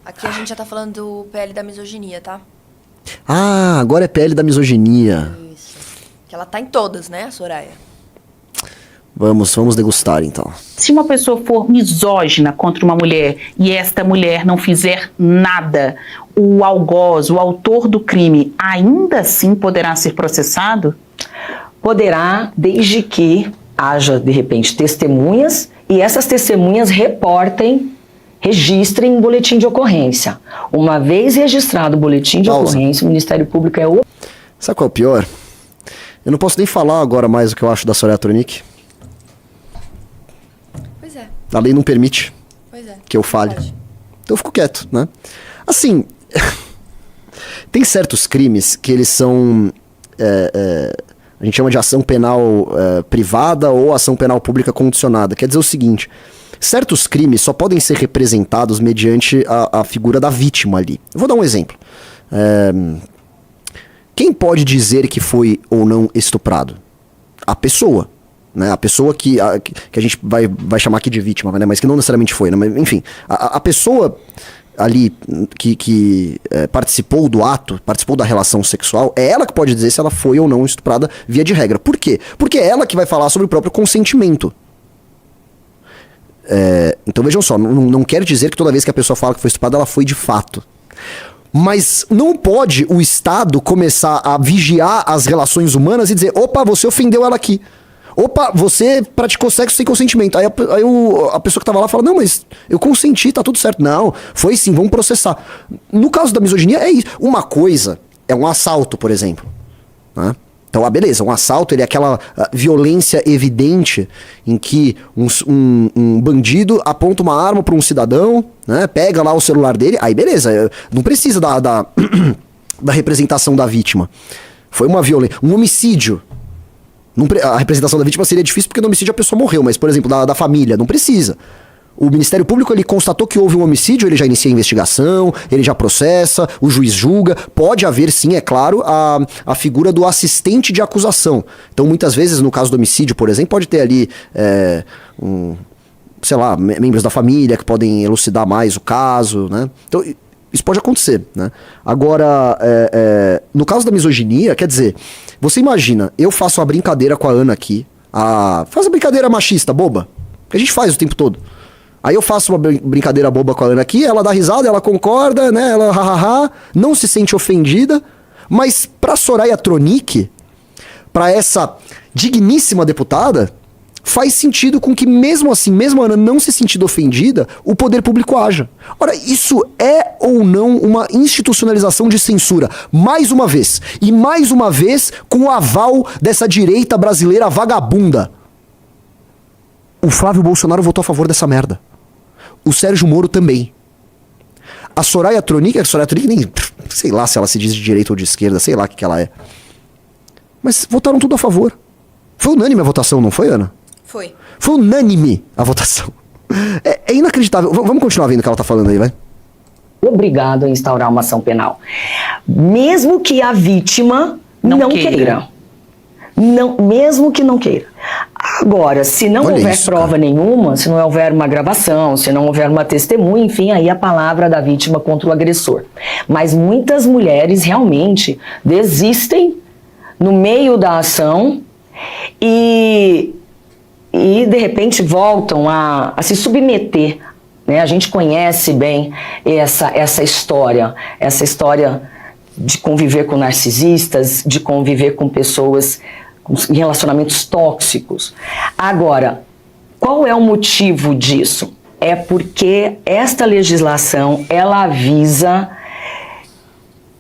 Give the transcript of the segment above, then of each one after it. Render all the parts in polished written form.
Aqui a gente já tá falando do PL da misoginia, tá? Ah, agora é PL da misoginia. Isso. Que ela tá em todas, né, Soraya? Vamos degustar então. Se uma pessoa for misógina contra uma mulher e esta mulher não fizer nada, o algoz, o autor do crime, ainda assim poderá ser processado? Poderá, desde que haja, de repente, testemunhas e essas testemunhas registrem um boletim de ocorrência. Uma vez registrado o boletim de ocorrência, o Ministério Público é o... Sabe qual é o pior? Eu não posso nem falar agora mais o que eu acho da Soraya Tronic. Pois é. A lei não permite que eu fale. Pode. Então eu fico quieto, né? Assim, tem certos crimes que eles são... a gente chama de ação penal privada ou ação penal pública condicionada. Quer dizer o seguinte... Certos crimes só podem ser representados mediante a figura da vítima ali. Eu vou dar um exemplo. Quem pode dizer que foi ou não estuprado? A pessoa. Né? A pessoa que a gente vai chamar aqui de vítima, né? Mas que não necessariamente foi. Né? Mas, enfim, a pessoa ali que participou do ato, participou da relação sexual, é ela que pode dizer se ela foi ou não estuprada via de regra. Por quê? Porque é ela que vai falar sobre o próprio consentimento. Então vejam só, não quer dizer que toda vez que a pessoa fala que foi estuprada, ela foi de fato. Mas não pode o Estado começar a vigiar as relações humanas e dizer, opa, você ofendeu ela aqui. Opa, você praticou sexo sem consentimento. Aí a pessoa que tava lá fala, não, mas eu consenti, tá tudo certo. Não, foi sim, vamos processar. No caso da misoginia, é isso. Uma coisa é um assalto, por exemplo, né? Então, beleza, um assalto ele é aquela violência evidente em que um bandido aponta uma arma para um cidadão, né, pega lá o celular dele, aí beleza, não precisa da representação da vítima. Foi uma violência. Um homicídio. A representação da vítima seria difícil porque no homicídio a pessoa morreu, mas, por exemplo, da família, não precisa. O Ministério Público ele constatou que houve um homicídio, ele já inicia a investigação, ele já processa, o juiz julga. Pode haver, sim, é claro, a figura do assistente de acusação. Então, muitas vezes, no caso do homicídio, por exemplo, pode ter ali, sei lá, membros da família que podem elucidar mais o caso, né? Então, isso pode acontecer, né? Agora, no caso da misoginia, quer dizer, você imagina, eu faço uma brincadeira com a Ana aqui, faz uma brincadeira machista, boba, que a gente faz o tempo todo. Aí eu faço uma brincadeira boba com a Ana aqui, ela dá risada, ela concorda, né? Ela hahaha, não se sente ofendida. Mas pra Soraya Tronic, pra essa digníssima deputada, faz sentido com que mesmo assim, mesmo a Ana não se sentindo ofendida, o poder público haja. Ora, isso é ou não uma institucionalização de censura? Mais uma vez. E mais uma vez com o aval dessa direita brasileira vagabunda. O Flávio Bolsonaro votou a favor dessa merda. O Sérgio Moro também. A Soraya Tronic nem... sei lá se ela se diz de direita ou de esquerda, sei lá o que ela é. Mas votaram tudo a favor. Foi unânime a votação, não foi, Ana? Foi. Foi unânime a votação. É inacreditável. Vamos continuar vendo o que ela tá falando aí, vai? Obrigado a instaurar uma ação penal. Mesmo que a vítima não queira. Não, mesmo que não queira. Agora, se não houver prova nenhuma, se não houver uma gravação, se não houver uma testemunha, enfim, aí a palavra da vítima contra o agressor. Mas muitas mulheres realmente desistem no meio da ação e de repente voltam a se submeter, né? A gente conhece bem essa história de conviver com narcisistas, de conviver com pessoas em relacionamentos tóxicos. Agora, qual é o motivo disso? É porque esta legislação, ela visa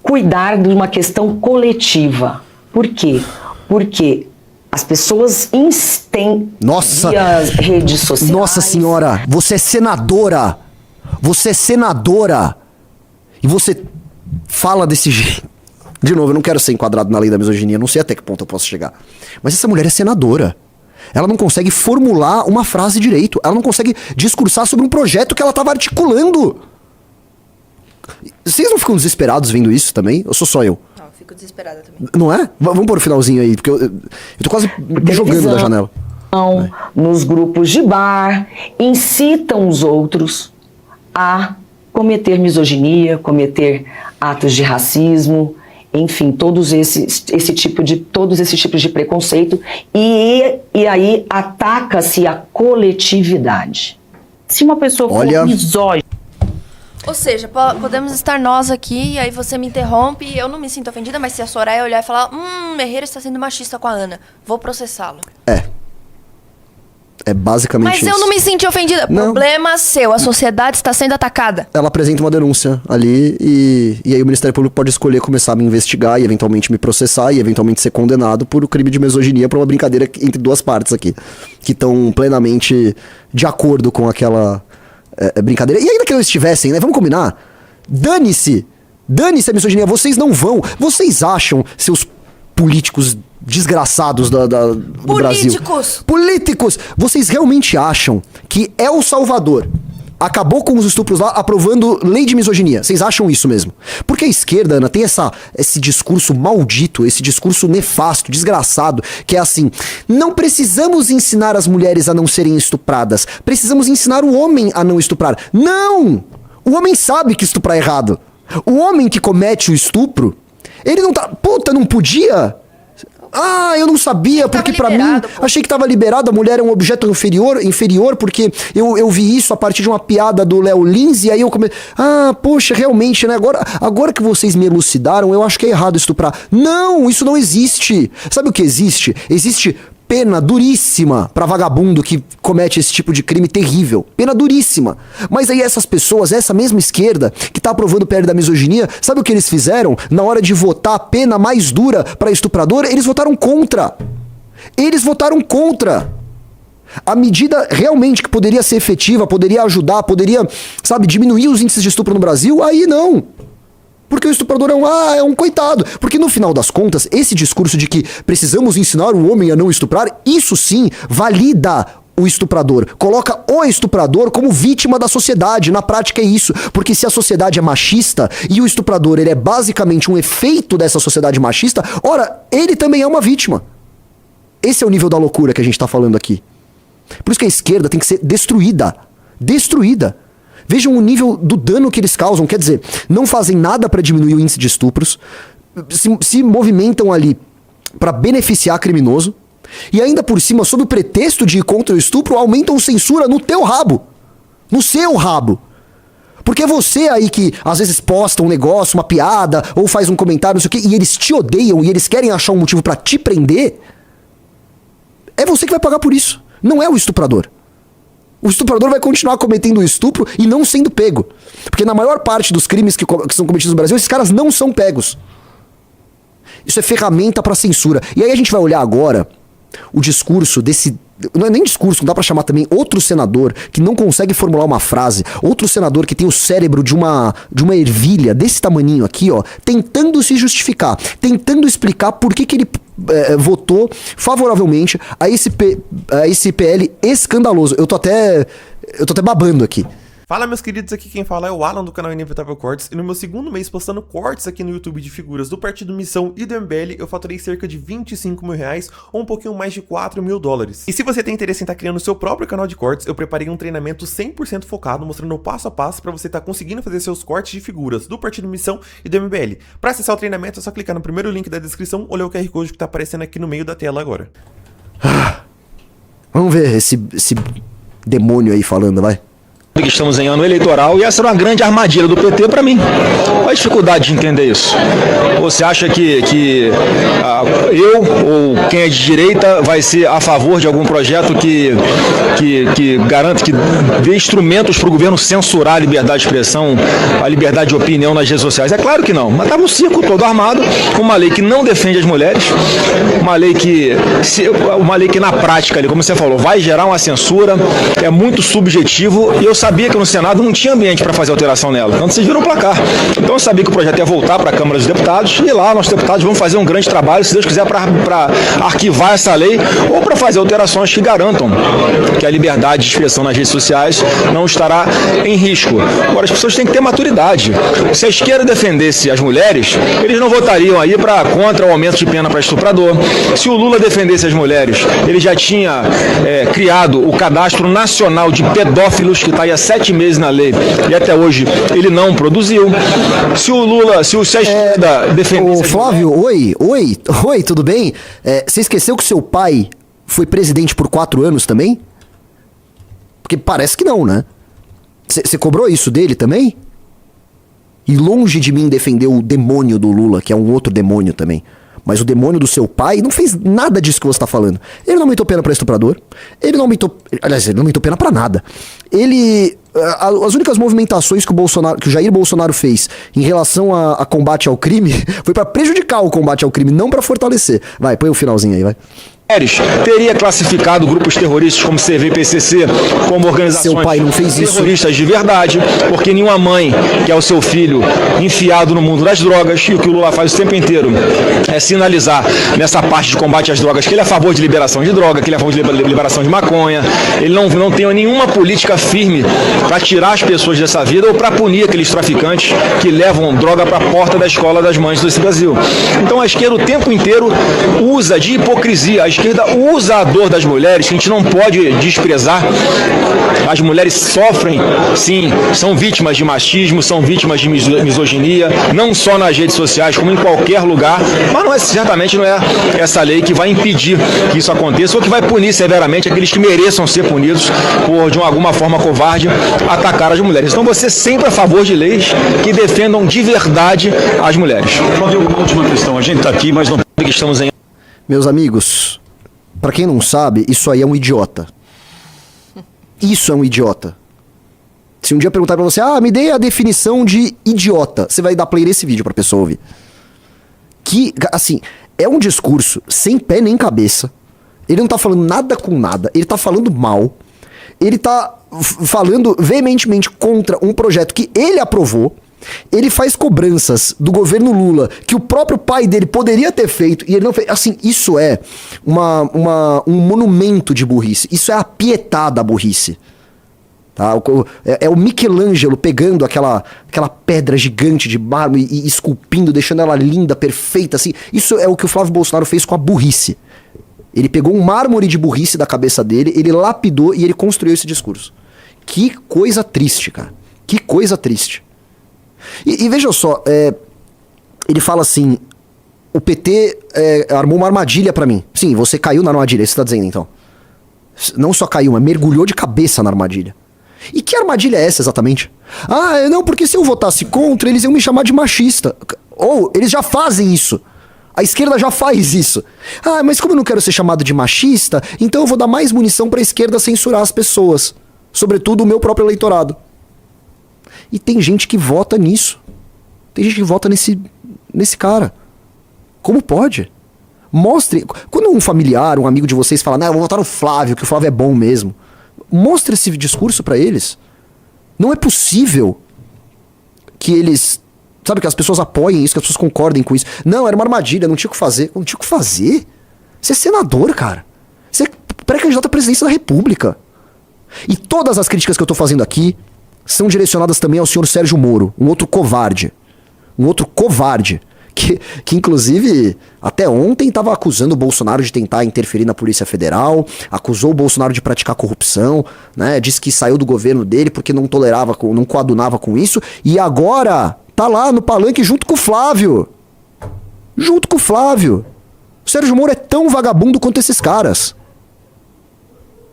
cuidar de uma questão coletiva. Por quê? Porque as pessoas têm via redes sociais... Nossa senhora, você é senadora! Você é senadora! E você fala desse jeito. De novo, eu não quero ser enquadrado na lei da misoginia, não sei até que ponto eu posso chegar. Mas essa mulher é senadora. Ela não consegue formular uma frase direito. Ela não consegue discursar sobre um projeto que ela estava articulando. Vocês não ficam desesperados vendo isso também? Ou sou só eu? Não, eu fico desesperada também. Não é? Vamos pôr o finalzinho aí, porque eu tô quase me jogando da janela. Nos grupos de bar, incitam os outros a cometer misoginia, cometer atos de racismo, enfim, todos esses tipos de preconceito, e aí ataca-se a coletividade. Se uma pessoa for misógina... Ou seja, podemos estar nós aqui, e aí você me interrompe e eu não me sinto ofendida, mas se a Soraya olhar e falar, Herrera está sendo machista com a Ana, vou processá-lo. É basicamente isso. Mas eu não me senti ofendida. Não. Problema seu, a sociedade está sendo atacada. Ela apresenta uma denúncia ali e aí o Ministério Público pode escolher começar a me investigar e eventualmente me processar e eventualmente ser condenado por o crime de misoginia por uma brincadeira entre duas partes aqui, que estão plenamente de acordo com aquela brincadeira. E ainda que não estivessem, né? Vamos combinar? Dane-se a misoginia. Vocês não vão. Vocês acham, seus políticos desgraçados do Brasil. Políticos! Vocês realmente acham que El Salvador acabou com os estupros lá aprovando lei de misoginia? Vocês acham isso mesmo? Porque a esquerda, Ana, tem esse discurso maldito, esse discurso nefasto, desgraçado, que é assim, não precisamos ensinar as mulheres a não serem estupradas, precisamos ensinar o homem a não estuprar. Não! O homem sabe que estuprar é errado. O homem que comete o estupro, ele não tá... Puta, não podia... eu não sabia, porque pra mim, achei que tava liberado, a mulher é um objeto inferior, porque eu vi isso a partir de uma piada do Léo Lins, e aí eu comecei, poxa, realmente, né, agora que vocês me elucidaram, eu acho que é errado estuprar. Não, isso não existe. Sabe o que existe? Existe pena duríssima pra vagabundo que comete esse tipo de crime terrível. Pena duríssima. Mas aí essas pessoas, essa mesma esquerda que tá aprovando o PL da misoginia, sabe o que eles fizeram? Na hora de votar a pena mais dura pra estuprador, eles votaram contra. Eles votaram contra. A medida realmente que poderia ser efetiva, poderia ajudar, poderia, diminuir os índices de estupro no Brasil, aí não. Porque o estuprador é um coitado. Porque no final das contas, esse discurso de que precisamos ensinar o homem a não estuprar, isso sim valida o estuprador. Coloca o estuprador como vítima da sociedade. Na prática é isso. Porque se a sociedade é machista e o estuprador ele é basicamente um efeito dessa sociedade machista, ora, ele também é uma vítima. Esse é o nível da loucura que a gente tá falando aqui. Por isso que a esquerda tem que ser destruída. Destruída. Vejam o nível do dano que eles causam. Quer dizer, não fazem nada para diminuir o índice de estupros, se movimentam ali para beneficiar criminoso, e ainda por cima, sob o pretexto de ir contra o estupro, aumentam censura no teu rabo. No seu rabo. Porque você aí que às vezes posta um negócio, uma piada, ou faz um comentário, não sei o quê, e eles te odeiam e eles querem achar um motivo para te prender, é você que vai pagar por isso. Não é o estuprador. O estuprador vai continuar cometendo o estupro e não sendo pego. Porque na maior parte dos crimes que são cometidos no Brasil, esses caras não são pegos. Isso é ferramenta para censura. E aí a gente vai olhar agora o discurso desse... Não é nem discurso, não dá pra chamar também outro senador que não consegue formular uma frase, outro senador que tem o cérebro de uma ervilha desse tamaninho aqui, ó, tentando se justificar, tentando explicar por que ele votou favoravelmente a esse PL escandaloso. Eu tô até babando aqui. Fala, meus queridos, aqui quem fala é o Alan do canal Inevitável Cortes, e no meu segundo mês postando cortes aqui no YouTube de figuras do Partido Missão e do MBL, eu faturei cerca de 25 mil reais, ou um pouquinho mais de 4 mil dólares. E se você tem interesse em estar criando o seu próprio canal de cortes, eu preparei um treinamento 100% focado, mostrando o passo a passo para você estar conseguindo fazer seus cortes de figuras do Partido Missão e do MBL. Para acessar o treinamento é só clicar no primeiro link da descrição ou ler o QR Code que tá aparecendo aqui no meio da tela agora. Vamos ver esse demônio aí falando, vai. Que estamos em ano eleitoral e essa era uma grande armadilha do PT para mim. Qual a dificuldade de entender isso? Você acha que eu ou quem é de direita vai ser a favor de algum projeto que garante, que dê instrumentos para o governo censurar a liberdade de expressão, a liberdade de opinião nas redes sociais? É claro que não. Mas estava um circo todo armado, uma lei que não defende as mulheres, uma lei que na prática, como você falou, vai gerar uma censura, é muito subjetivo, e eu sabia que no Senado não tinha ambiente para fazer alteração nela. Então vocês viram o placar. Então eu sabia que o projeto ia voltar para a Câmara dos Deputados, e lá nossos deputados vão fazer um grande trabalho, se Deus quiser, para arquivar essa lei ou para fazer alterações que garantam que a liberdade de expressão nas redes sociais não estará em risco. Agora, as pessoas têm que ter maturidade. Se a esquerda defendesse as mulheres, eles não votariam aí contra o aumento de pena para estuprador. Se o Lula defendesse as mulheres, ele já tinha criado o Cadastro Nacional de Pedófilos, que está aí há 7 meses na lei e até hoje ele não produziu. Se o Lula, se o Sérgio defendesse... Ô, Flávio, oi, tudo bem? Você esqueceu que seu pai foi presidente por 4 anos também? Porque parece que não, né? Você cobrou isso dele também? E longe de mim defender o demônio do Lula, que é um outro demônio também. Mas o demônio do seu pai não fez nada disso que você tá falando. Ele não aumentou pena pra estuprador. Ele não aumentou... Aliás, ele não aumentou pena pra nada. As únicas movimentações que o Jair Bolsonaro fez em relação a combate ao crime foi pra prejudicar o combate ao crime, não pra fortalecer. Vai, põe o finalzinho aí, vai. Teria classificado grupos terroristas como CVPCC como organizações seu pai não fez terroristas de verdade, porque nenhuma mãe quer o seu filho enfiado no mundo das drogas, e o que o Lula faz o tempo inteiro é sinalizar nessa parte de combate às drogas que ele é a favor de liberação de droga, que ele é a favor de liberação de maconha. Ele não tem nenhuma política firme para tirar as pessoas dessa vida ou para punir aqueles traficantes que levam droga para a porta da escola das mães desse Brasil. Então a esquerda o tempo inteiro usa de hipocrisia. A esquerda usa a dor das mulheres, que a gente não pode desprezar. As mulheres sofrem, sim, são vítimas de machismo, são vítimas de misoginia, não só nas redes sociais, como em qualquer lugar, mas certamente não é essa lei que vai impedir que isso aconteça ou que vai punir severamente aqueles que mereçam ser punidos por, de alguma forma covarde, atacar as mulheres. Então você é sempre a favor de leis que defendam de verdade as mulheres. Uma última questão, a gente está aqui, mas não que estamos em... Meus amigos, pra quem não sabe, isso aí é um idiota. Isso é um idiota. Se um dia perguntar pra você, me dê a definição de idiota, você vai dar play nesse vídeo pra pessoa ouvir. Que, assim, é um discurso sem pé nem cabeça. Ele não tá falando nada com nada, ele tá falando mal. Ele tá falando veementemente contra um projeto que ele aprovou. Ele faz cobranças do governo Lula que o próprio pai dele poderia ter feito e ele não fez. Assim, isso é um monumento de burrice. Isso é a pietà da burrice. Tá? É o Michelangelo pegando aquela pedra gigante de mármore e esculpindo, deixando ela linda, perfeita. Assim. Isso é o que o Flávio Bolsonaro fez com a burrice. Ele pegou um mármore de burrice da cabeça dele, ele lapidou e ele construiu esse discurso. Que coisa triste, cara. Que coisa triste. E veja só, ele fala assim, o PT armou uma armadilha pra mim. Sim, você caiu na armadilha, isso você tá dizendo então. Não só caiu, mas mergulhou de cabeça na armadilha. E que armadilha é essa exatamente? Não, porque se eu votasse contra, eles iam me chamar de machista. Ou, eles já fazem isso. A esquerda já faz isso. Mas como eu não quero ser chamado de machista, então eu vou dar mais munição pra esquerda censurar as pessoas. Sobretudo o meu próprio eleitorado. E tem gente que vota nisso. Tem gente que vota nesse cara. Como pode? Mostre. Quando um familiar, um amigo de vocês fala, eu vou votar no Flávio, que o Flávio é bom mesmo. Mostre esse discurso pra eles. Não é possível que eles... Sabe, que as pessoas apoiem isso, que as pessoas concordem com isso. Não, era uma armadilha, não tinha o que fazer. Não tinha o que fazer? Você é senador, cara. Você é pré-candidato à presidência da República. E todas as críticas que eu tô fazendo aqui são direcionadas também ao senhor Sérgio Moro, um outro covarde. Um outro covarde. Que inclusive, até ontem estava acusando o Bolsonaro de tentar interferir na Polícia Federal, acusou o Bolsonaro de praticar corrupção, né? Disse que saiu do governo dele porque não tolerava, não coadunava com isso, e agora tá lá no palanque junto com o Flávio. Junto com o Flávio. O Sérgio Moro é tão vagabundo quanto esses caras.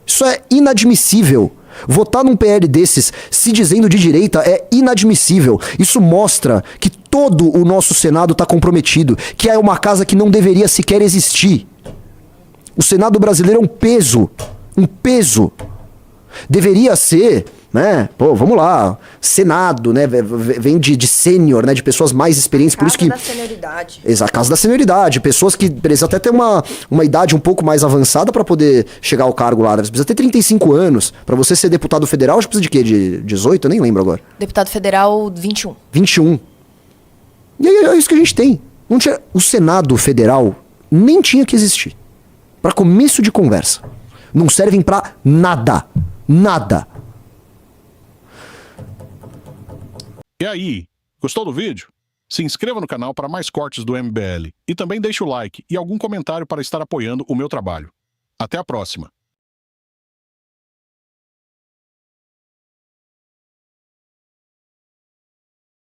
Isso é inadmissível. Votar num PL desses, se dizendo de direita, é inadmissível. Isso mostra que todo o nosso Senado está comprometido, que é uma casa que não deveria sequer existir. O Senado brasileiro é um peso. Um peso. Deveria ser, né? Vamos lá. Senado, né? Vem de sênior, né? De pessoas mais experientes. Por isso que... Casa da senioridade. Exato, casa da senioridade. Pessoas que precisam até ter uma idade um pouco mais avançada para poder chegar ao cargo lá. Eles precisam ter 35 anos. Para você ser deputado federal, acho que precisa de quê? De 18? Eu nem lembro agora. Deputado federal, 21. 21. E aí é isso que a gente tem. Não tinha... O Senado Federal nem tinha que existir. Para começo de conversa. Não servem para nada. Nada. E aí, gostou do vídeo? Se inscreva no canal para mais cortes do MBL e também deixe o like e algum comentário para estar apoiando o meu trabalho. Até a próxima!